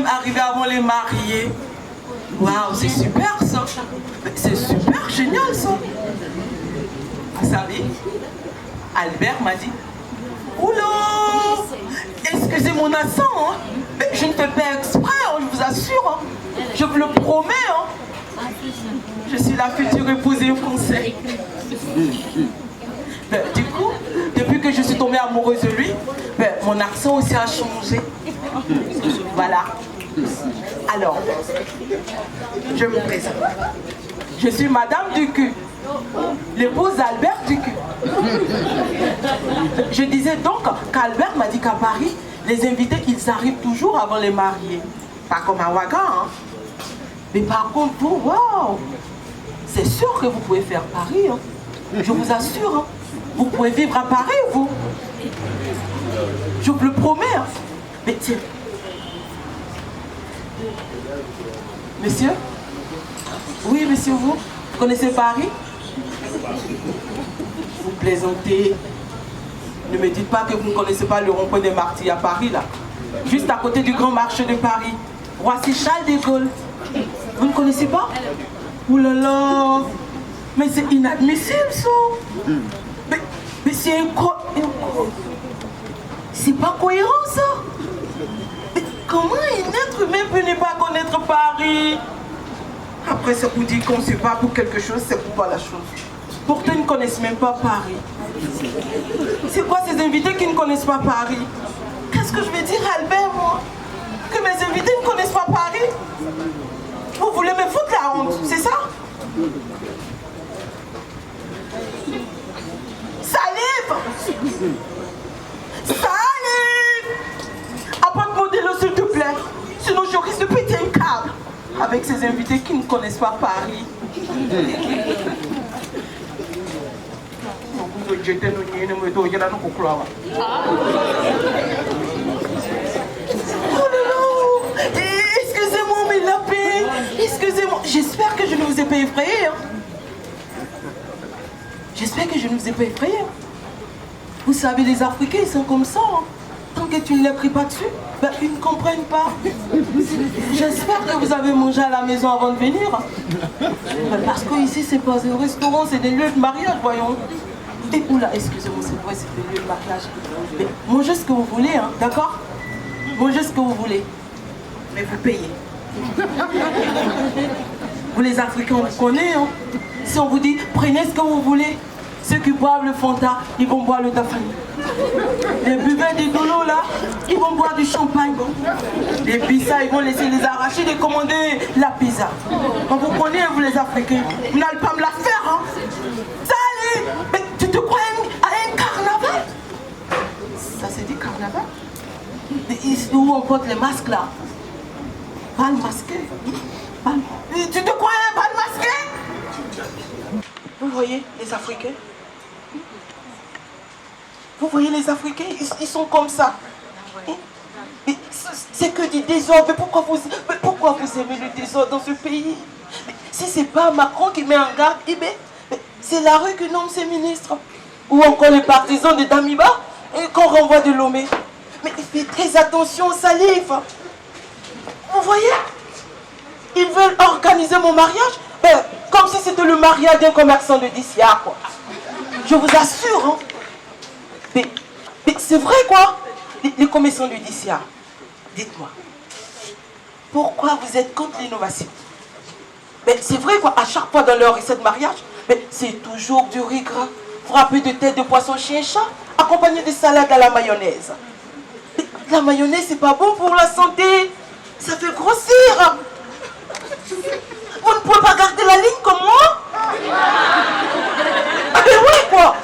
arriver avant les mariés. Waouh, c'est super ça. C'est super génial ça. Vous savez, Albert m'a dit, oula, excusez mon accent, hein, mais je ne fais pas exprès, hein, je vous assure. Hein. Je vous le promets. Hein. Je suis la future épousée française. Du coup, depuis que je suis tombée amoureuse de lui, mon accent aussi a changé. Voilà. Alors, je me présente. Je suis Madame Ducu, l'épouse d'Albert Ducu. Je disais donc qu'Albert m'a dit qu'à Paris, les invités, ils arrivent toujours avant les mariés. Pas comme à Ouaga, hein. Mais par contre, vous, waouh, c'est sûr que vous pouvez faire Paris, hein. Je vous assure, hein. Vous pouvez vivre à Paris, vous. Je vous le promets. Hein. Mais tiens. Monsieur? Oui, monsieur, vous connaissez Paris? Vous plaisantez. Ne me dites pas que vous ne connaissez pas le rond-point des Martyrs à Paris, là. Juste à côté du grand marché de Paris. Voici Charles de Gaulle. Vous ne connaissez pas? Ouh là là! Mais c'est inadmissible, ça! Mais c'est c'est pas cohérent, ça! Mais comment un être humain peut ne pas connaître Paris? Après, c'est pour dire qu'on ne sait pas pour quelque chose, c'est pour pas la chose. Pourtant, ils ne connaissent même pas Paris. C'est quoi ces invités qui ne connaissent pas Paris? Qu'est-ce que je vais dire à Albert, moi? Que mes invités ne connaissent pas Paris? Vous voulez me foutre la honte, c'est ça? Salive! Salive! Apporte-moi de l'eau, s'il te plaît. Sinon, je risque de péter un câble avec ces invités qui ne connaissent pas Paris. Excusez-moi, mes lapins. Excusez-moi. J'espère que je ne vous ai pas effrayé. Hein. J'espère que je ne vous ai pas effrayé. Hein. Vous savez, les Africains, ils sont comme ça. Hein. Tant que tu ne les pries pas dessus, ben, ils ne comprennent pas. J'espère que vous avez mangé à la maison avant de venir. Ben, parce que ici, c'est pas un restaurant, c'est des lieux de mariage, voyons. Et oula, excusez-moi, c'est vrai, c'est des lieux de mariage. Mais mangez ce que vous voulez, hein, d'accord? Mangez ce que vous voulez. Mais vous payez. Vous les Africains, on vous connaît, hein. Si on vous dit, prenez ce que vous voulez, ceux qui boivent le Fanta, ils vont boire le Tafani. Les buveurs des dolos, là, ils vont boire du champagne. Les pizzas, ils vont laisser les arachides et commander la pizza. Quand vous prenez, vous les Africains, vous n'allez pas me la faire, hein. Salut! Mais tu te crois à un carnaval? Ça se dit carnaval? Ici où on porte les masques, là. Bal masqué. Tu te crois à un bal masqué? Vous voyez les Africains? Vous voyez les Africains? Ils sont comme ça. C'est que du désordre. Mais pourquoi vous aimez le désordre dans ce pays? Mais si c'est pas Macron qui met en garde, c'est la rue qui nomme ses ministres. Ou encore les partisans de Damiba et qu'on renvoie de Lomé. Mais faites très attention aux salifs. Vous voyez? Ils veulent organiser mon mariage comme si c'était le mariage d'un commerçant de Dissia, quoi. Je vous assure, hein. Mais c'est vrai, quoi. Les commerçants de Dissia, dites-moi, pourquoi vous êtes contre l'innovation? C'est vrai, quoi. À chaque fois dans leur recette de mariage, c'est toujours du riz gras, frappé de tête de poisson chien chat, accompagné de salade à la mayonnaise. La mayonnaise, c'est pas bon pour la santé. Ça fait grossir. Vous ne pouvez pas garder la ligne comme moi? Ah ben oui, quoi.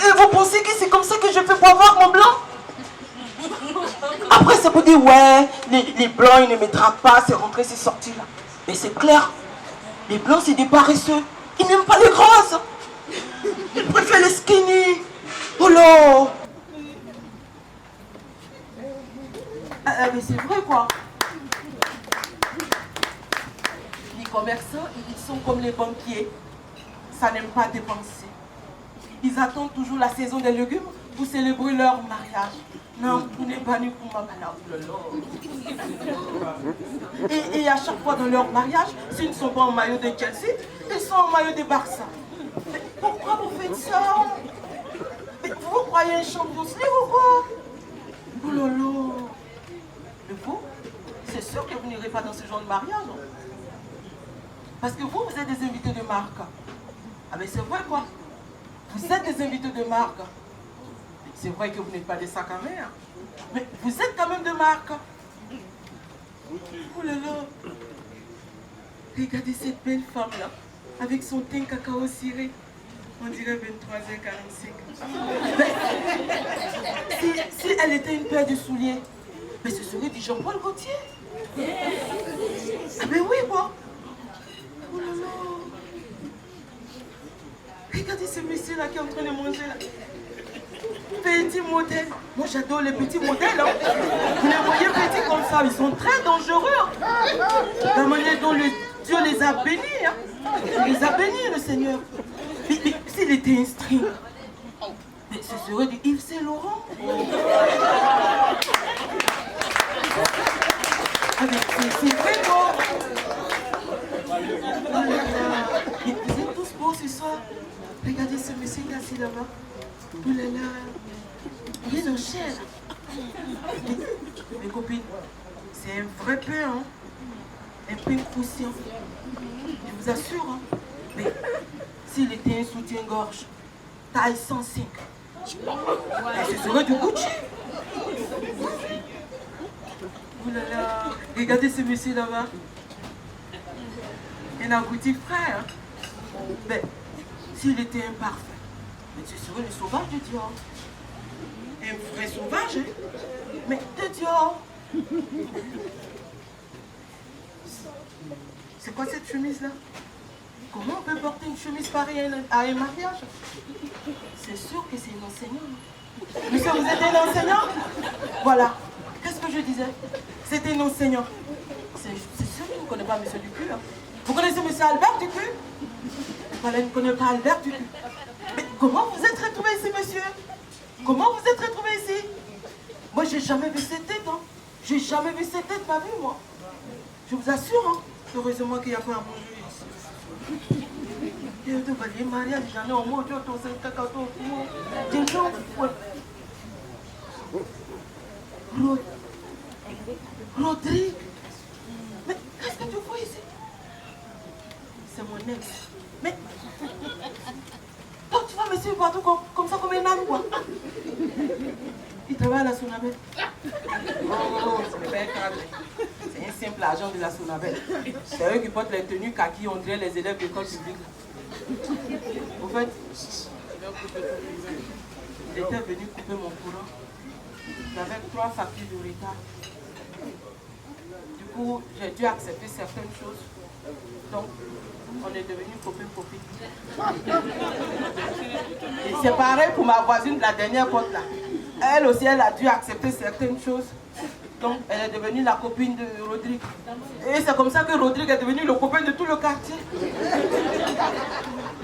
Et vous pensez que c'est comme ça que je fais pour avoir mon blanc? Après, ça peut dire, ouais, les blancs, ils ne me draguent pas, c'est rentré, c'est sorti là. Mais c'est clair, les blancs, c'est des paresseux. Ils n'aiment pas les grosses. Ils préfèrent les skinny. Oh là. Mais c'est vrai, quoi. Les commerçants, ils sont comme les banquiers. Ça n'aime pas dépenser. Ils attendent toujours la saison des légumes pour célébrer leur mariage. Non, vous n'êtes pas ni pour ma et à chaque fois dans leur mariage, s'ils ne sont pas en maillot de Chelsea, ils sont en maillot de Barça. Mais pourquoi vous faites ça? Mais vous croyez un Champions League ou quoi? Oh là là. Mais vous, c'est sûr que vous n'irez pas dans ce genre de mariage. Parce que vous êtes des invités de marque. Ah mais c'est vrai quoi. Vous êtes des invités de marque. C'est vrai que vous n'êtes pas des sacs à main. Mais vous êtes quand même de marque. Oh là là. Regardez cette belle femme-là. Avec son teint cacao ciré. On dirait 23h45. Si elle était une paire de souliers, mais ce serait du Jean-Paul Gaultier. Ah mais oui quoi. Oh là là. Regardez ce monsieur-là qui est en train de manger là. Petit modèle. Moi j'adore les petits modèles. Hein. Vous les voyez petits comme ça, ils sont très dangereux. Hein. La manière dont Dieu les a bénis. Hein. Il les a bénis le Seigneur. Mais s'il était un string, mais ce serait du Yves Saint Laurent. C'est vrai quoi. Vous êtes tous beaux ce soir. Regardez ce monsieur qui est assis là-bas. Oh là là. Il est en chair. Mes copines, c'est un vrai pain, hein. Un pain croustillant. Je vous assure, hein. Mais s'il était un soutien-gorge, taille 105, ce serait du Gucci. Oh là là. Regardez ce monsieur là-bas. Un agouti frère. Hein. Mais s'il était imparfait, mais ce serait le sauvage de Dior. Un vrai sauvage, hein? Mais de Dior. C'est quoi cette chemise-là? Comment on peut porter une chemise pareille à un mariage? C'est sûr que c'est une enseignante. Monsieur, vous êtes un enseignant? Voilà. Qu'est-ce que je disais? C'était un enseignant. C'est sûr que vous ne connaissez pas monsieur Ducu. Hein? Vous connaissez monsieur Albert Ducu? Voilà, il ne connaît pas Albert Ducu. Mais comment vous êtes retrouvé ici, monsieur? Comment vous êtes retrouvé ici? Moi, j'ai jamais vu cette tête. Hein? J'ai jamais vu cette tête, ma vie, moi. Je vous assure, hein? Heureusement qu'il n'y a pas à manger ici. Je te vois, mariage, j'en ai au mot, je Rodrigue. Mais qu'est-ce que tu fais ici? C'est mon ex. Mais toi, tu vas me suivre partout comme ça, comme un âne, quoi. Il travaille à la Sonabel. Oh, c'est pas un cadre. C'est un simple agent de la Sonabel. C'est eux qui portent les tenues kaki, on dirait les élèves de l'école publique. En fait, il était venu couper mon courant. J'avais 3 factures de retard. Du coup, j'ai dû accepter certaines choses. Donc, on est devenus copains-copines. Et c'est pareil pour ma voisine de la dernière porte là. Elle aussi, elle a dû accepter certaines choses. Donc, elle est devenue la copine de Rodrigue. Et c'est comme ça que Rodrigue est devenu le copain de tout le quartier.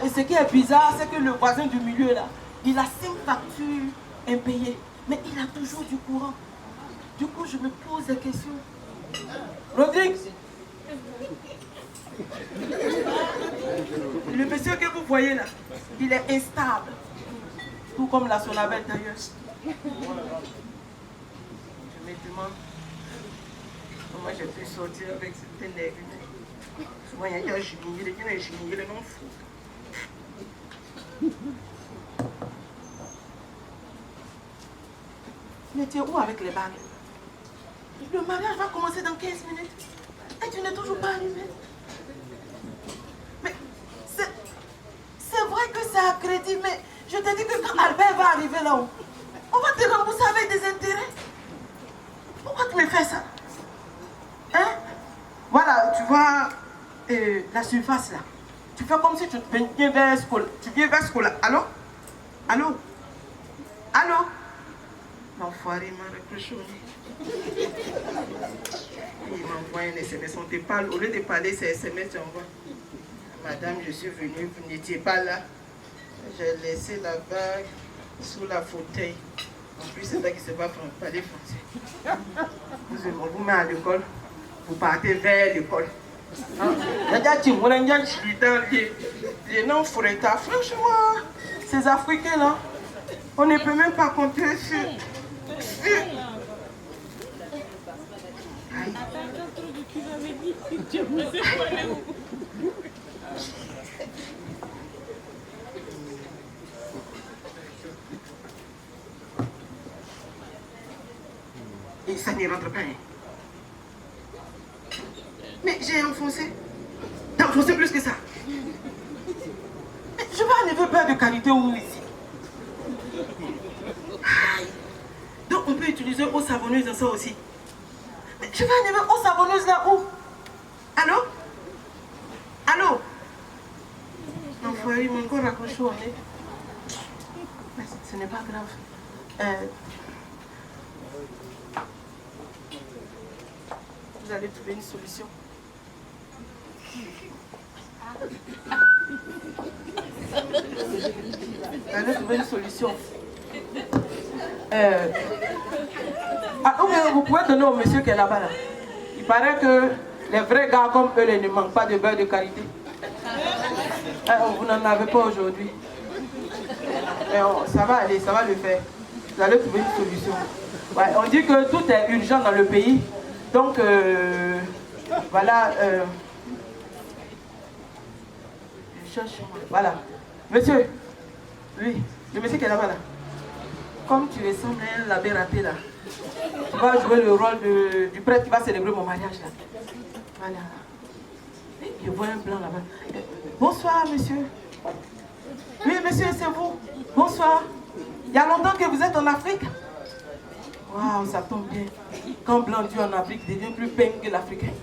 Et ce qui est bizarre, c'est que le voisin du milieu là, il a 5 factures impayées. Mais il a toujours du courant. Du coup, je me pose des questions. Rodrigue, le monsieur que vous voyez là, il est instable. Tout comme la Sonabel d'ailleurs. Je me demande comment je peux sortir avec cette nègre. Souvent, il y a un chiminier, il y a un chiminier, le nom fou. Mais tu es où avec les bagues? Le mariage va commencer dans 15 minutes. Et tu n'es toujours pas allumé. Mais c'est vrai que c'est à crédit, mais je te dis que quand Albert va arriver là-haut, on va te rembourser avec des intérêts. Pourquoi tu me fais ça? Hein? Voilà, tu vois la surface là. Tu fais comme si tu viens vers Scola. Tu viens vers Scola. Allô? Allô? Allô? L'enfoiré m'a recroché. Il m'envoie un SMS. On te parle. Au lieu de parler, c'est SMS, tu envoies. Madame, je suis venue, vous n'étiez pas là. J'ai laissé la bague sous la fauteuil. En plus, c'est ça qui ne sait pas parler français. On vous met à l'école, vous partez vers l'école. Les noms Fourettas, franchement, ces Africains-là, on ne peut même pas compter sur... Et ça n'y rentre pas. Hein. Mais j'ai enfoncé. T'as enfoncé plus que ça. Mais je vais enlever peur de qualité ou ici. Aïe. Donc on peut utiliser eau savonneuse dans ça aussi. Mais je vais enlever eau savonneuse là où? Allô? Allô? L'enfoiré, mon corps raccroché au nez. Mais ce n'est pas grave. Vous allez trouver une solution. Vous allez trouver une solution. Ou bien vous pouvez donner au monsieur qui est là-bas. Là. Il paraît que les vrais gars comme eux ne manquent pas de beurre de qualité. Vous n'en avez pas aujourd'hui. Ça va aller, ça va le faire. Vous allez trouver une solution. Ouais, on dit que tout est urgent dans le pays. Donc, voilà. Je cherche. Voilà. Monsieur. Oui, le monsieur qui est là-bas là. Comme tu ressembles à un labé raté là, tu vas jouer le rôle du prêtre qui va célébrer mon mariage là. Voilà. Je vois un blanc là-bas. Bonsoir monsieur. Oui monsieur, c'est vous. Bonsoir. Il y a longtemps que vous êtes en Afrique. Waouh, ça tombe bien. Quand blanc Dieu en Afrique devient plus peine que l'Africain.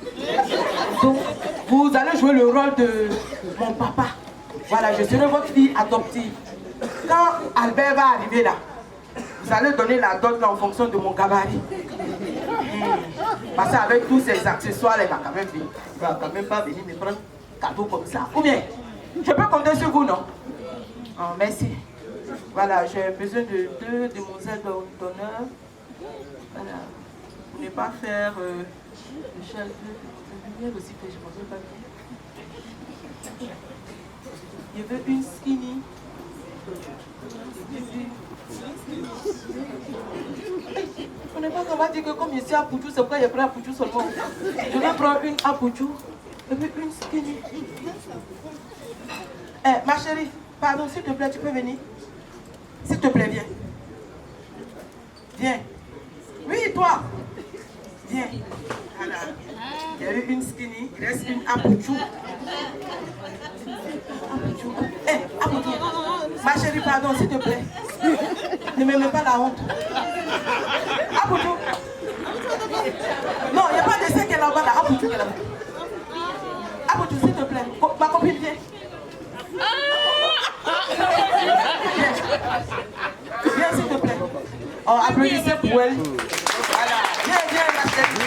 Donc, vous allez jouer le rôle de mon papa. Voilà, je serai votre fille adoptive. Quand Albert va arriver là, vous allez donner la dot là en fonction de mon gabarit. Parce qu'avec tous ces accessoires, il va quand même venir. Il va quand même pas venir me prendre cadeau comme ça. Ou bien, je peux compter sur vous, non? Oh, merci. Voilà, j'ai besoin de 2 demoiselles d'honneur. Voilà. Pour ne pas faire le chef de lumière aussi que je ne pense pas bien. Je veux une skinny. On n'est pas qu'on va dire que comme je suis à Poutou, c'est pourquoi je prends à Poutou seulement. Je vais prendre une à Poutou et puis une skinny. Ma chérie, pardon, s'il te plaît, tu peux venir? S'il te plaît, viens. Viens. Oui, toi. Viens. Voilà. Il y a eu une skinny, il reste une Apouchou. Apouchou. Ma chérie, pardon, s'il te plaît. Ne me mets pas la honte. Apouchou. Non, il n'y a pas d'essai qui est là-bas, là. Apouchou qui est là-bas. Apouchou, s'il te plaît. Ma copine, viens. Viens, s'il te plaît. Oh, applaudissez pour elle. Voilà. Viens, ma chérie.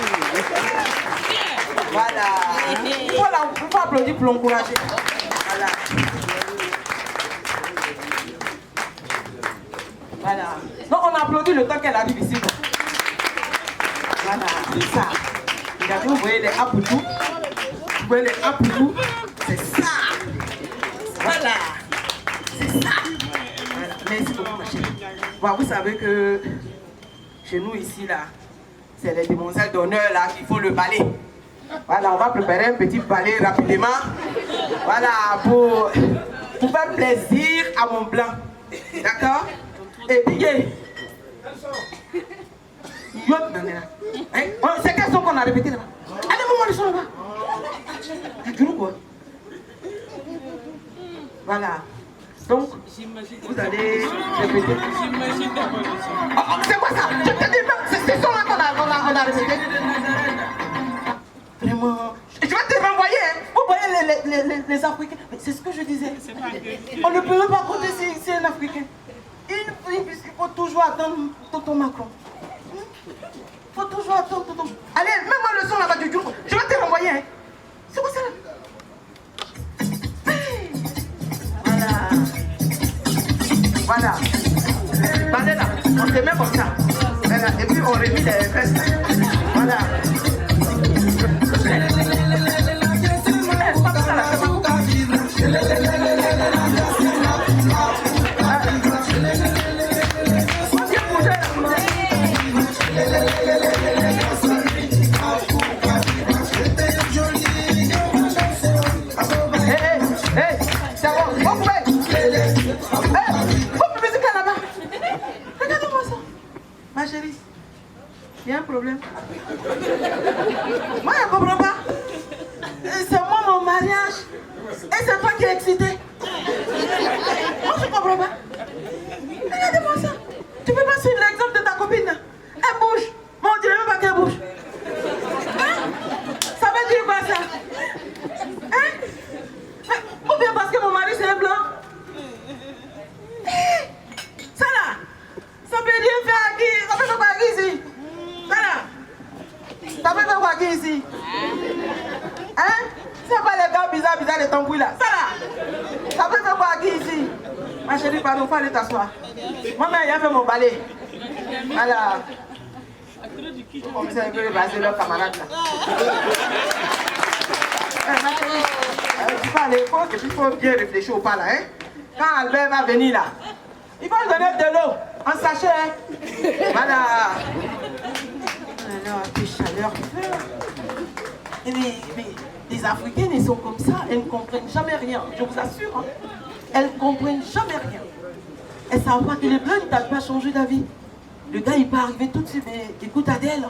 Voilà. Il faut applaudir pour l'encourager. Voilà. Voilà. Donc, on applaudit le temps qu'elle arrive ici. Voilà, c'est ça. Regardez, vous voyez les apoutou. Vous voyez les apoutou. C'est ça. Voilà. C'est ça. Voilà. Merci beaucoup, ma chérie. Bon, vous savez que chez nous ici, là, c'est les demoiselles d'honneur là qui font le ballet. Voilà, on va préparer un petit ballet rapidement. Voilà, pour faire plaisir à mon blanc. D'accord? Et puis, c'est quel son qu'on a répété là-bas? Allez-moi le son là-bas. Du quoi? Voilà. Donc, vous allez répéter. C'est quoi ça? Je te dis, c'est ce son-là qu'on a répété. Vraiment. Je vais te renvoyer. Vous voyez les Africains. C'est ce que je disais. On ne peut même pas compter si c'est un Africain. Il faut toujours attendre Tonton Macron. Il faut toujours attendre Tonton. Allez, mets-moi le son là-bas du jour. Je vais te renvoyer. Hein. C'est quoi ça là? Voilà. Voilà. balai là, on se met comme ça. Voilà. Et puis on remet les fesses. Voilà. Ma chérie, il y a un problème. Moi, je ne comprends pas. C'est moi mon mariage. Et c'est toi qui es excité. Moi, je ne comprends pas. Regardez-moi ça. Tu ne peux pas suivre l'exemple de ta copine. Elle bouge. Moi, on dirait même pas qu'elle bouge. Hein? Ça veut dire quoi ça? Hein? Ou bien parce que mon mari c'est un blanc? Ça là, ça peut rien faire à qui? Ça peut faire quoi à qui ici? Ça là, ça peut faire quoi à qui ici? Hein? C'est pas les gars bizarres les tambouilles là. Ça là, ça peut faire quoi à qui ici? Ma chérie, pardon, faut aller t'asseoir. Moi-même, j'ai fait mon balai. Voilà. Comme ça, ils peuvent baser leurs camarades là. Ma chérie, tu parles les fautes et puis il faut bien réfléchir au pas là. Hein? Quand Albert va venir là, il va lui donner de l'eau en sachet. Hein? Voilà. Alors, quelle chaleur. Et les Africaines, ils sont comme ça, elles ne comprennent jamais rien, je vous assure. Hein? Elles ne comprennent jamais rien. Elles ne savent pas que les Blancs ne t'ont pas changé d'avis. Le gars, il peut arriver tout de suite, mais écoute Adèle,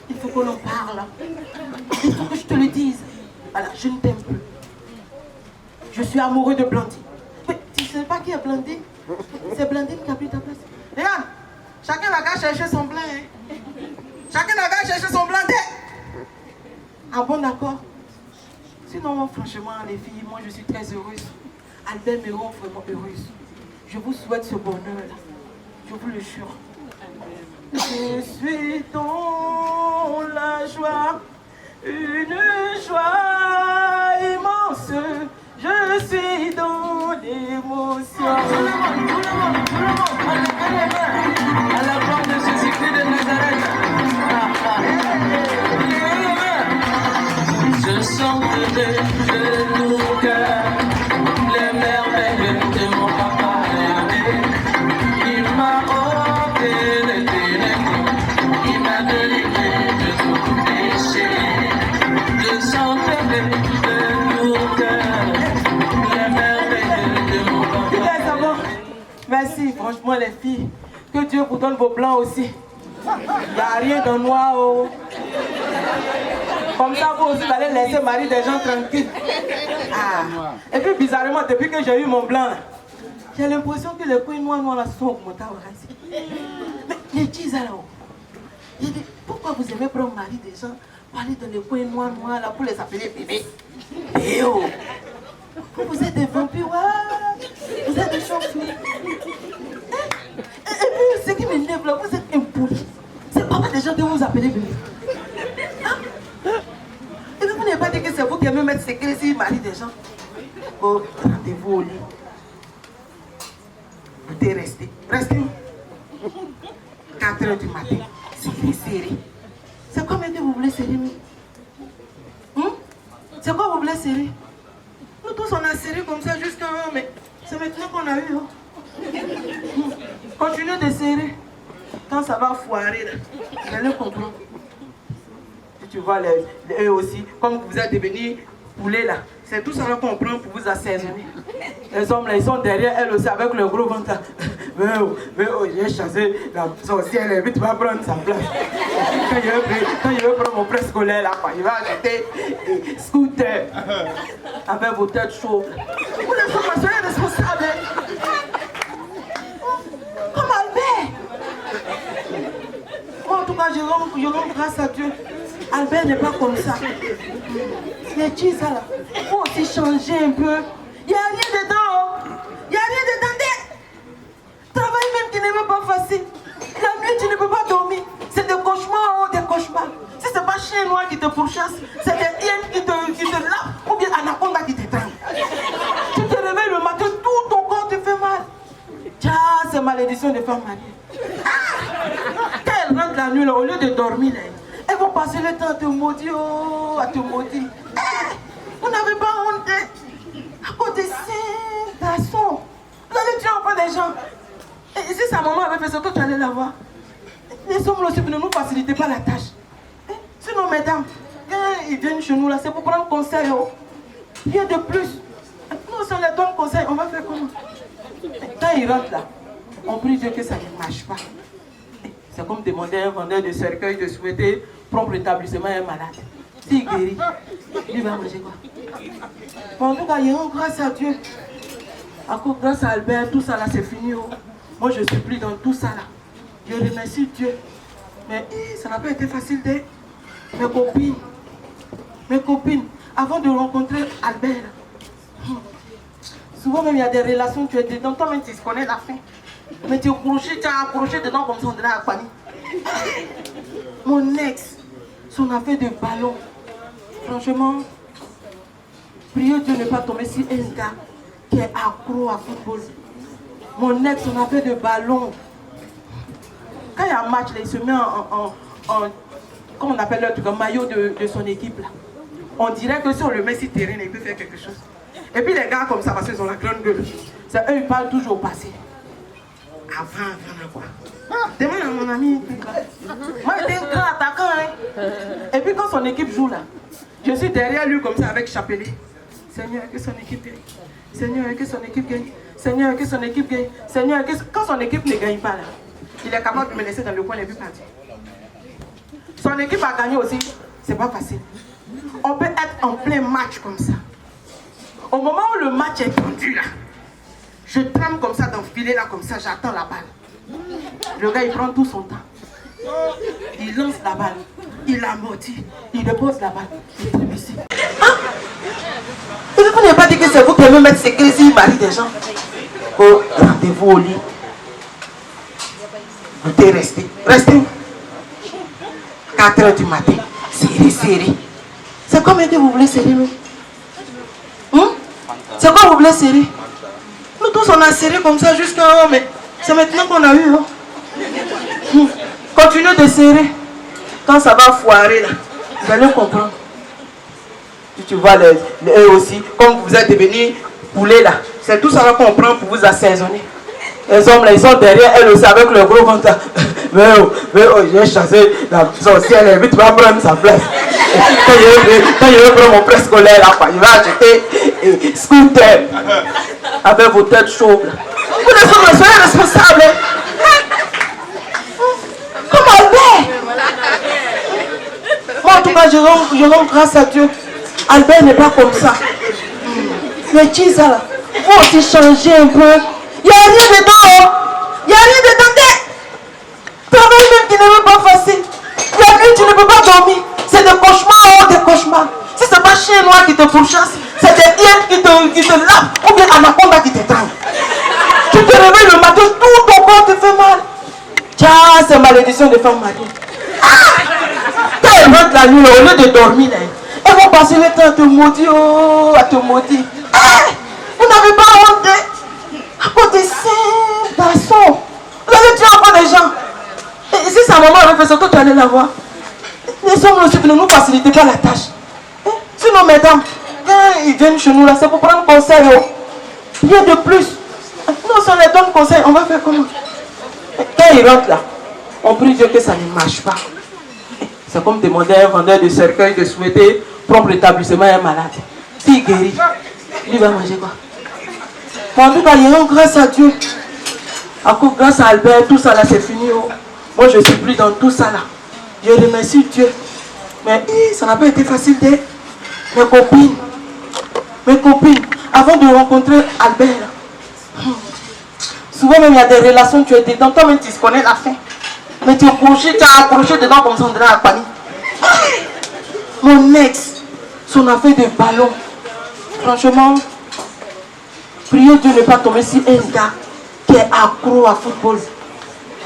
il faut qu'on en parle. Il faut que je te le dise. Voilà, je ne t'aime plus. Je suis amoureux de Blandine. Mais tu ne sais pas qui est Blandine? C'est Blandine qui a pris ta place. Regarde, chacun n'a qu'à chercher son blanc. Hein? Chacun n'a qu'à chercher son blanc. Ah bon, d'accord. Sinon, franchement, les filles, moi je suis très heureuse. Albert me rend vraiment heureuse. Je vous souhaite ce bonheur-là. Je vous le jure. Je suis dans la joie, une joie immense. Je suis dans l'émotion. Tout le monde, on lève les mains à la gloire de Jésus-Christ de Nazareth. Je chanterai de tout cœur les merveilles de mon papa aimé. Il m'a ôté les ténèbres, il m'a délivré de tout péché. Je chanterai de tout cœur les merveilles de mon papa. Merci, franchement les filles, que Dieu vous donne vos plans aussi. Il n'y a rien de noir. Oh. Comme ça, vous aussi, vous allez laisser Marie des gens tranquilles. Ah. Et puis, bizarrement, depuis que j'ai eu mon blanc, j'ai l'impression que les coins noirs là sont augmentés. Mais les disent alors, pourquoi vous aimez prendre Marie des gens pour aller dans les coins noirs là pour les appeler bébés? Et oh, vous êtes des vampires, ouais. Vous êtes des chauves-souris. Et puis, ce qui m'énerve là, vous êtes impolis. C'est pas des gens que vous appelez bébés. Et puis vous n'avez pas dit que c'est vous qui aimez mettre secret si il marie des gens. Oh, rendez-vous au lit. Vous êtes resté. Restez. 4 h du matin. Serré. C'est combien que vous voulez serrer? C'est quoi vous voulez serrer? Nous tous on a serré comme ça jusqu'à là, mais c'est maintenant qu'on a eu. Hein? Continuez de serrer. Quand ça va foirer, là, vous allez comprendre. Tu vois, eux aussi, comme vous êtes devenus poulets là, c'est tout ça qu'on prend pour vous assaisonner. Les hommes là, ils sont derrière elles aussi avec le gros ventre là. Mais oh, j'ai chassé la sorcière, elle vite va prendre sa place. Quand il veut prendre mon préscolaire là, il va acheter scooter avec vos têtes chaudes. Vous les formations responsables. Comme Albert. Moi en tout cas, je rends grâce à Dieu. Albert n'est pas comme ça. Les cheese là, il faut aussi changer un peu. Il n'y a rien dedans. Il n'y a rien dedans. Travail même qui n'est même pas facile. La nuit, tu ne peux pas dormir. C'est des cauchemars, des cauchemars. Si ce n'est pas chien noir qui te pourchasse, c'est des hyènes qui te lavent ou bien anaconda qui t'étrangle. Tu te réveilles le matin, tout ton corps te fait mal. Tiens, c'est mal. malédiction des femmes mariées. Quand elles rentrent la nuit, là, au lieu de dormir, là, elles vont passer le temps à te maudire, oh, à te maudire. Vous n'avez pas honte à côté de ces garçons. Vous allez tuer encore des gens. Et si sa maman avait fait ça, toi tu allais la voir. Les hommes aussi, ne nous facilitez pas la tâche. Sinon, mesdames, quand ils viennent chez nous, là, c'est pour prendre conseil. Oh. Rien de plus. Nous, si on les donne conseil, on va faire comment? Quand ils rentrent là, on prie Dieu que ça ne marche pas. C'est comme demander à un vendeur de cercueil de souhaiter propre établissement à un malade. S'il guérit, il va manger quoi? Bon, en tout cas, il rend grâce à Dieu. À cause grâce à Albert, tout ça là, c'est fini. Oh. Moi, je suis plus dans tout ça là. Je remercie Dieu. Mais ça n'a pas été facile de... Mes copines, avant de rencontrer Albert, souvent même il y a des relations, tu es dedans, toi-même tu connais la fin. Mais tu as accroché dedans comme ça, on dirait à panique. Mon ex, son affaire de ballon, franchement, priez Dieu de ne pas tomber sur un gars qui est accro à football. Mon ex, son affaire de ballon, quand il y a un match, là, il se met comment on appelle le truc, un maillot de son équipe là. On dirait que si on le met sur terrain, il peut faire quelque chose. Et puis les gars comme ça, parce qu'ils ont la grande gueule, c'est eux, ils parlent toujours au passé. Avant quoi. Demande à mon ami. Moi, j'étais un grand attaquant. Hein. Et puis quand son équipe joue là, je suis derrière lui comme ça avec chapelet. Seigneur, que son équipe gagne. Seigneur, que son équipe gagne. Seigneur, que son équipe gagne. Seigneur, quand son équipe ne gagne pas là, il est capable de me laisser dans le coin et puis partir. Son équipe a gagné aussi, c'est pas facile. On peut être en plein match comme ça. Au moment où le match est tendu là, je tremble comme ça dans le filet là, comme ça, j'attends la balle. Le gars il prend tout son temps. Il lance la balle, il amortit, il dépose la balle, il tombe ici. Ah! Et vous n'avez pas dit que c'est vous qui aimez mettre ces crises, il marie des gens. Oh, rendez-vous au lit. Vous devez rester. Restez où? 4 h du matin, serré. C'est combien que vous voulez serrer, nous? C'est quoi vous voulez serrer? Nous tous on a serré comme ça jusqu'à haut, mais c'est maintenant qu'on a eu. Hein? Continuez de serrer. Quand ça va foirer là, vous allez comprendre. Tu vois, eux aussi, comme vous êtes devenus poulets là, c'est tout ça qu'on prend pour vous assaisonner. Les hommes là, ils sont derrière elles aussi avec le gros ventre là. Mais oh, j'ai chassé la sorcière, elle tu vas prendre sa place. Quand je vais prendre mon préscolaire là, je vais acheter scooter avec vos têtes chaudes. Vous les soyez responsables. Comme Albert. Moi en tout cas, je rends grâce à Dieu. Albert n'est pas comme ça. Mais Chisa là, vous aussi changez un peu. Il n'y a rien dedans. Il n'y a rien dedans. Travail même qui n'est même pas facile. La nuit, tu ne peux pas dormir. C'est des cauchemars, des cauchemars. Si ce n'est pas chien noir qui te pourchasse, c'est des hyènes qui te lavent ou bien anaconda qui t'étrangle. Tu te réveilles le matin, tout ton corps te fait mal. Tiens, c'est malédiction des femmes mariées. Quand elles rentrent la nuit, au lieu de dormir, elles vont passer le temps à te maudire, oh, à te maudire. Vous n'avez pas honte à côté de ces garçons. Vous allez tuer encore des gens. Et si sa maman avait fait ça, toi tu allais la voir. Les hommes aussi, ne nous facilitez pas la tâche. Sinon, mesdames, quand ils viennent chez nous là, c'est pour prendre conseil. Oh. Rien de plus. Nous, si on les donne conseil, on va faire comment? Quand ils rentrent là, on prie Dieu que ça ne marche pas. C'est comme demander à un vendeur de cercueil de souhaiter propre établissement à un malade. S'il guérit, il va manger quoi? Bon, en tout cas, il rend grâce à Dieu. À cause grâce à Albert, tout ça là, c'est fini. Oh. Moi, je suis plus dans tout ça là. Je remercie Dieu. Mais ça n'a pas été facile de... Mes copines, avant de rencontrer Albert, souvent même il y a des relations, tu es dedans, toi-même tu connais la fin. Mais tu as accroché dedans comme ça, on dirait à panique. Mon ex, son affaire de ballon, franchement, priez Dieu de ne pas tomber sur un gars qui est accro à football.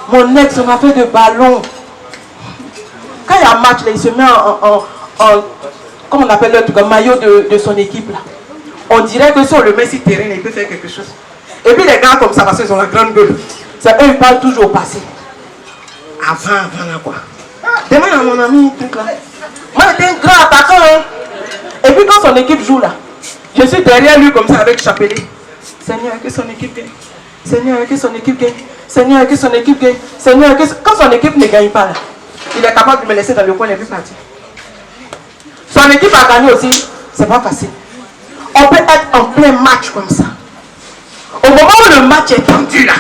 Mon ex, on a fait de ballon. Quand il y a un match, là, il se met comment on appelle le truc, un maillot de son équipe là. On dirait que si on le met sur terrain, il peut faire quelque chose. Et puis les gars comme ça, parce qu'ils ont la grande gueule, C'est eux, ils parlent toujours au passé. Avant là quoi. Demande à mon ami, truc là. Moi, j'étais un grand attaquant. Hein. Et puis quand son équipe joue là, je suis derrière lui comme ça avec chapelet. Seigneur, que son équipe gagne. Seigneur, que son équipe gagne. Seigneur, que son équipe gagne. Seigneur, que... Quand son équipe ne gagne pas là, il est capable de me laisser dans le coin et puis partir. Son équipe a gagné aussi, c'est pas facile. On peut être en plein match comme ça. Au moment où le match est tendu là,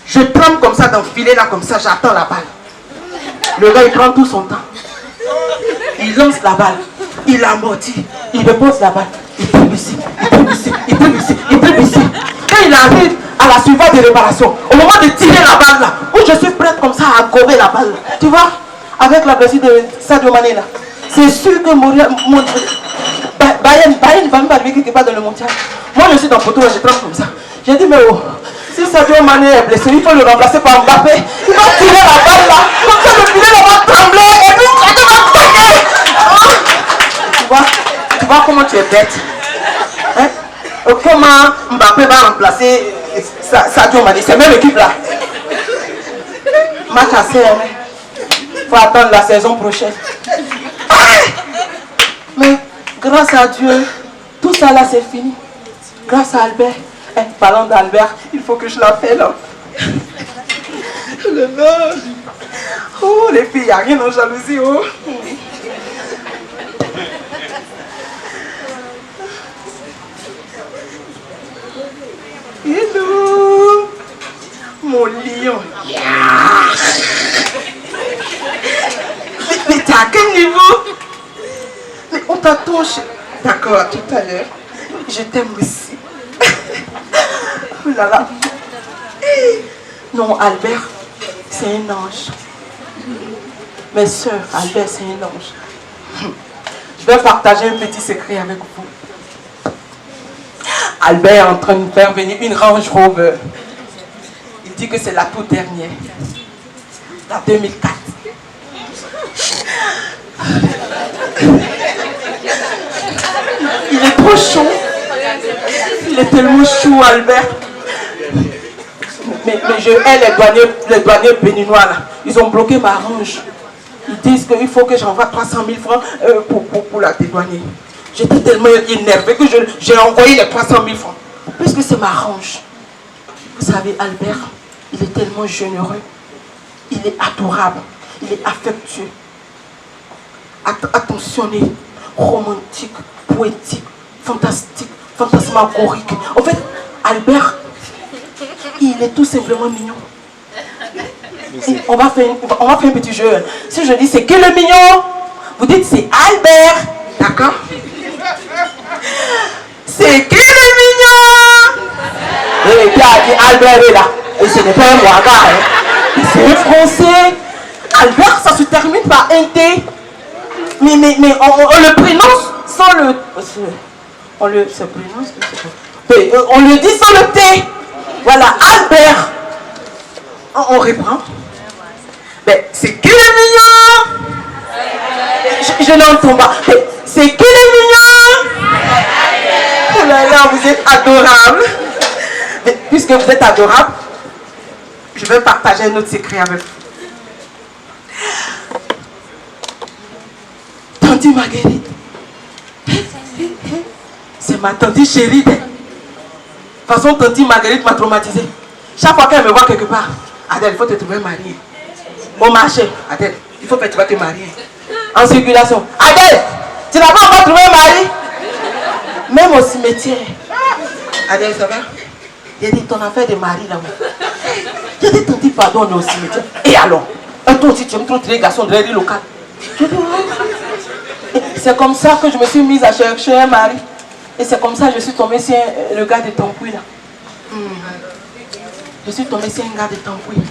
je tremble comme ça dans le filet là, comme ça, j'attends la balle. Le gars il prend tout son temps. Il lance la balle, il amortit, il dépose la balle, il peut ici, il peut ici, il peut ici, il peut ici. Quand il arrive à la suivante de réparation, au moment de tirer la balle là, où je suis prête comme ça à gober la balle, tu vois, avec la blessure de Sadio Mané là, c'est sûr que Bayern ne va même pas arriver quelque part dans le mondial. Moi je suis dans le photo, je tremble comme ça. J'ai dit mais oh, si Sadio Mané est blessé, il faut le remplacer par Mbappé. Il va tirer la balle là, comme ça le filet va trembler et puis il va gagner. Tu vois comment tu es bête. Hein? Comment Mbappé va remplacer Sadio Mané? C'est même l'équipe là. Match à CM. Il faut attendre la saison prochaine. Mais grâce à Dieu, tout ça là c'est fini. Grâce à Albert. Parlant d'Albert, il faut que je l'appelle. Là. Oh les filles, il n'y a rien en jalousie. Oh. Hello, mon lion. Yeah. Mais t'es à quel niveau? Mais on t'attend. D'accord, à tout à l'heure. Je t'aime aussi. Oh là là. Non, Albert, c'est un ange. Mes soeurs, Albert, c'est un ange. Je vais partager un petit secret avec vous. Albert est en train de faire venir une Range Rover. Il dit que c'est la toute dernière. La 2004. Il est trop chaud. Il est tellement chaud, Albert. Mais je hais les douaniers béninois là. Ils ont bloqué ma range. Ils disent qu'il faut que j'envoie 300 000 francs pour la dédouaner. J'étais tellement énervé que j'ai envoyé les 300 000 francs. Puisque c'est ma range. Vous savez, Albert, il est tellement généreux. Il est adorable. Il est affectueux. Attentionné, romantique, poétique, fantastique, fantasmagorique. En fait, Albert, il est tout simplement mignon. On va faire un petit jeu. Si je dis c'est qui le mignon, vous dites c'est Albert. D'accord? C'est qui le mignon? Et qui a dit Albert est là. Et ce n'est pas un Ouaga. Hein. C'est un français. Albert, ça se termine par un T. Mais on le prononce sans le... On le dit sans le T. Voilà, Albert. On reprend. Mais c'est qui le mignon? Je n'entends pas. C'est qui le mignon? Oh là là, vous êtes adorable. Mais puisque vous êtes adorable, je vais partager un autre secret avec vous. Tante Marguerite. C'est ma tante chérie. De toute façon, tante Marguerite m'a traumatisée. Chaque fois qu'elle me voit quelque part, Adèle, il faut te trouver mariée. Au marché, Adèle, il faut que tu vas te marier. En circulation, Adèle, tu n'as pas encore trouvé un mari? Même au cimetière. Adèle, ça va? J'ai dit, ton affaire de mari là-bas. J'ai dit, tante, pardon, on est au cimetière. Et alors? Toi aussi, tu aimes trop les garçons de l'air local. C'est comme ça que je me suis mise à chercher un mari. Et c'est comme ça que je suis tombée sur le gars de Tampouille là. Je suis tombée sur un gars de Tampouille.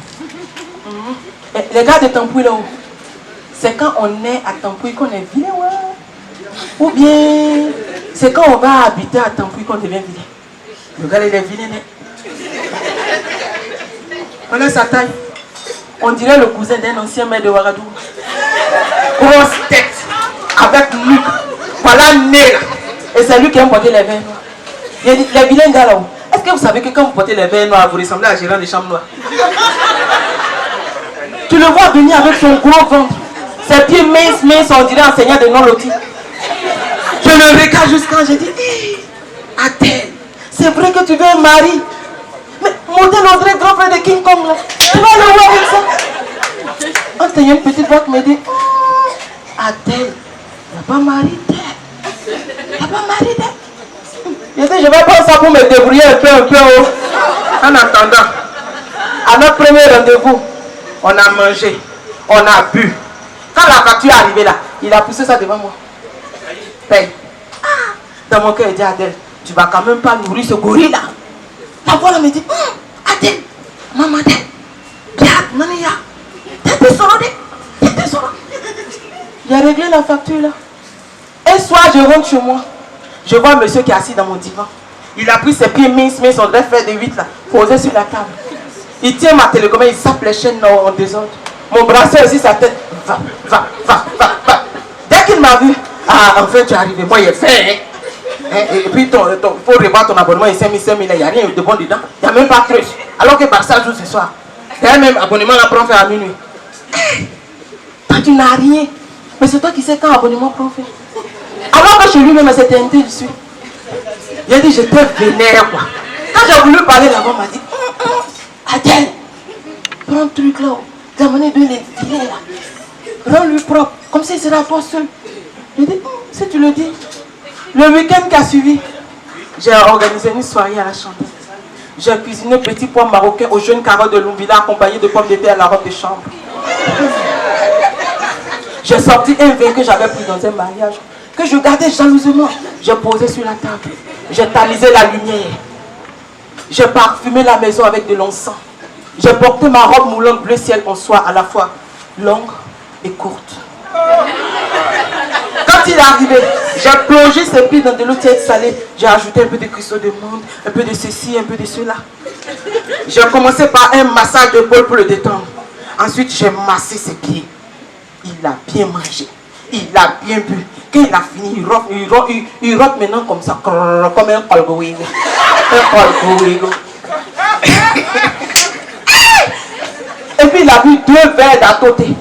Les gars de Tampouille là, c'est quand on est à Tampouille qu'on est vilain, ouais. Ou bien c'est quand on va habiter à Tampouille qu'on devient vilain. Le gars il est vilain. Voilà sa taille. On dirait le cousin d'un ancien maire de Ouagadougou. Grosse tête, avec nuque. Voilà nez là. Et c'est lui qui a porté les vins noirs. Il a dit, les vilains gars là-haut, Est-ce que vous savez que quand vous portez les verres noirs, vous ressemblez à gérant des chambres noires? Tu le vois venir avec son gros ventre. Ses pieds minces, on dirait enseignant de non-loti. Je le regarde jusqu'à j'ai dit, hey, Adèle, c'est vrai que tu veux un mari. Mais modèle André, grand frère de King Kong, là, tu vas le voir avec ça. Quand il y a une petite voix qui me dit, Adèle, il n'y a pas mari d'elle. Il n'y a pas mari d'elle. Je dis, je vais prendre ça pour me débrouiller un peu. En attendant, à notre premier rendez-vous, on a mangé, on a bu. Quand la facture est arrivée là, il a poussé ça devant moi. Paye. Dans mon cœur, il dit, Adèle, tu vas quand même pas nourrir ce gorille là. La voix là me dit, Adèle, maman Adèle, bien, Nania, t'es sorti. J'ai réglé la facture là. Un soir, je rentre chez moi. Je vois un monsieur qui est assis dans mon divan. Il a pris ses pieds minces, on devrait faire des 8 là, posé sur la table. Il tient ma télécommande, il sape les chaînes en désordre. Mon bracelet aussi, sa tête. Va. Dès qu'il m'a vu, enfin tu es arrivé, moi il est fait. Et puis il faut revoir ton abonnement, il s'est mis, il n'y a rien de bon dedans. Il n'y a même pas de alors que Barça joue ce soir. D'ailleurs même abonnement là prend fait à minuit. Toi tu n'as rien. Mais c'est toi qui sais quand abonnement prend fait. Alors que chez lui-même c'était intelligent. Il a dit je te vénère quoi. Quand j'ai voulu parler là-bas, il m'a dit Adèle, prends le truc là, j'ai amené de les filets là. Rends-lui propre, comme si il serait à toi seul. J'ai dit, si tu le dis. Le week-end qui a suivi, j'ai organisé une soirée à la Chantal. J'ai cuisiné petit pois marocain aux jeunes carottes de Lumbila accompagné de pommes de terre à la robe de chambre. J'ai sorti un verre que j'avais pris dans un mariage, que je gardais jalousement. J'ai posé sur la table. J'ai tamisé la lumière. J'ai parfumé la maison avec de l'encens. J'ai porté ma robe moulante bleu ciel en soie à la fois longue et courte. Quand il est arrivé, j'ai plongé ses pieds dans de l'eau tiède salée. J'ai ajouté un peu de cristaux de menthe, un peu de ceci, un peu de cela. J'ai commencé par un massage de bol pour le détendre. Ensuite, j'ai massé ses pieds. Il a bien mangé. Il a bien bu. Quand il a fini, il rote maintenant comme ça, comme un colgoïgo. Un colgoïgo. Et puis il a bu 2 verres d'atoté.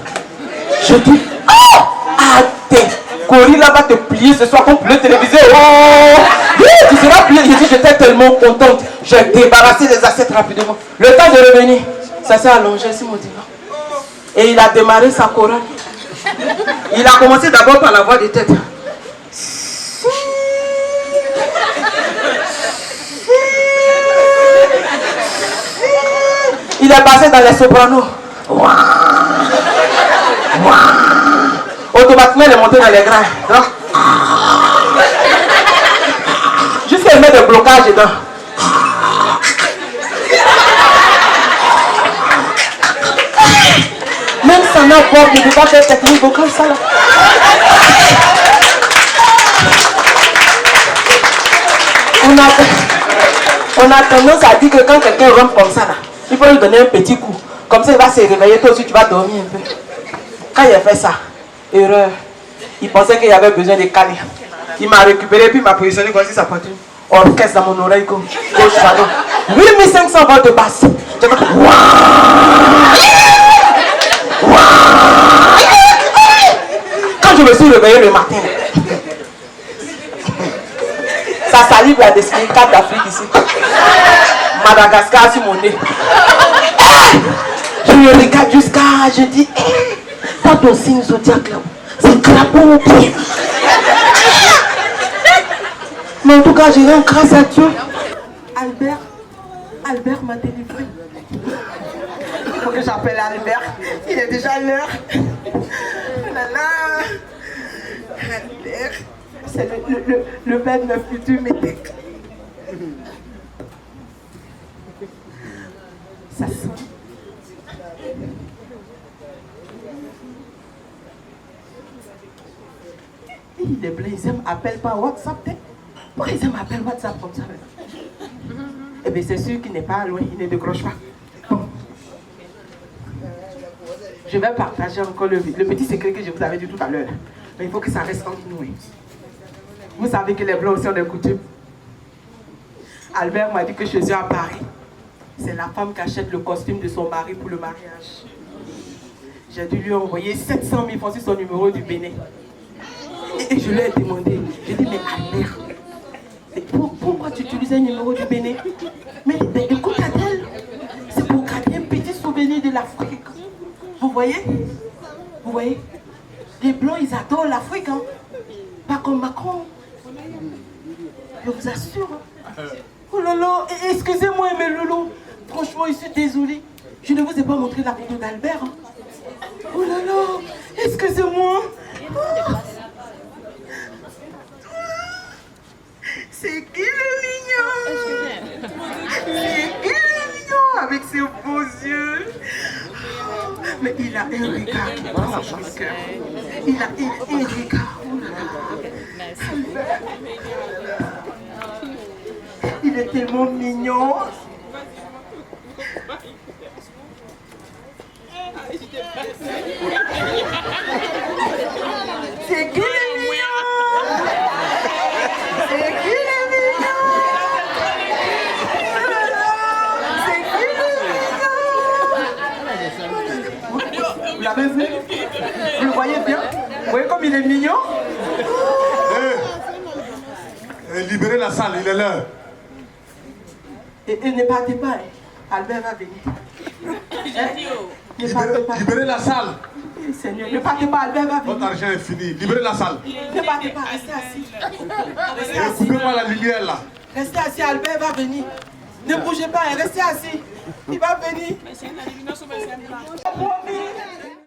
Je dis, oh, Adèle, Gorille là va te plier ce soir comme le téléviseur. Oh, oui, tu seras plié. J'étais tellement contente. J'ai débarrassé les assiettes rapidement. Le temps de revenir, ça s'est allongé sur mon divan. Et il a démarré sa chorale. Il a commencé d'abord par la voix de tête. Il est passé dans les sopranos. Automatiquement, il est monté dans les grains. Jusqu'à il met des blocages dedans. Même sans n'importe, il ne peut pas faire technique vocale, ça là. On a tendance à dire que quand quelqu'un rompt comme ça là, il faut lui donner un petit coup. Comme ça, il va se réveiller, toi aussi tu vas dormir un peu. Quand il a fait ça, erreur. Il pensait qu'il avait besoin de caler. Il m'a récupéré puis il m'a positionné comme si ça poitrine. Orchestre dans mon oreille, gauche, pardon. 8500 volts de basse. J'ai fait quand je me suis réveillé le matin, sa salive a dessiné 4 d'Afrique ici. Madagascar sur mon nez. Je me regarde jusqu'à, je dis, pas ton signe zodiaque là. C'est crapaud au pied. Mais en tout cas, j'ai rien grâce à Dieu. Albert m'a délivré. Il faut que j'appelle Albert. Il est déjà l'heure. Albert, c'est le père de ma future métèque. Ça sent. Il est bleu, ils m'appellent pas WhatsApp. Pourquoi ils m'appellent WhatsApp comme ça? Eh bien, c'est sûr qu'il n'est pas loin, il ne décroche pas. Bon. Je vais partager encore le petit secret que je vous avais dit tout à l'heure. Mais il faut que ça reste entre nous. Vous savez que les blancs aussi ont des coutumes. Albert m'a dit que chez eux à Paris, c'est la femme qui achète le costume de son mari pour le mariage. J'ai dû lui envoyer 700 000 francs sur son numéro du Bénin. Et je lui ai demandé, j'ai dit, mais Albert, pourquoi tu utilises un numéro du Bénin? Mais écoute Adèle, c'est pour garder un petit souvenir de l'Afrique. Vous voyez? Vous voyez? Les Blancs, ils adorent l'Afrique, hein? Pas comme Macron. Je vous assure. Hein? Oh là là, excusez-moi, mais Lolo, franchement, je suis désolée. Je ne vous ai pas montré la photo d'Albert. Hein? Oh là là, excusez-moi. Oh. C'est qui le mignon? C'est qui le mignon avec ses beaux yeux? Mais il a un regard qui passe dans le cœur. Il a un regard. Oh là là. Il est tellement mignon. C'est qui le mignon? C'est qui le mignon? C'est qui le mignon? Vous l'avez vu? Vous le voyez bien? Vous voyez comme il est mignon? Libérez la salle, il est l'heure. Et ne partez pas, hein. Albert va venir. Libérez la salle. Seigneur, ne partez pas, Albert va venir. Votre argent est fini. Libérez la salle. Ne partez pas, restez assis. Restez assis. Coupez-moi la lumière là. Restez assis, Albert va venir. Ne bougez pas, restez assis. Il va venir.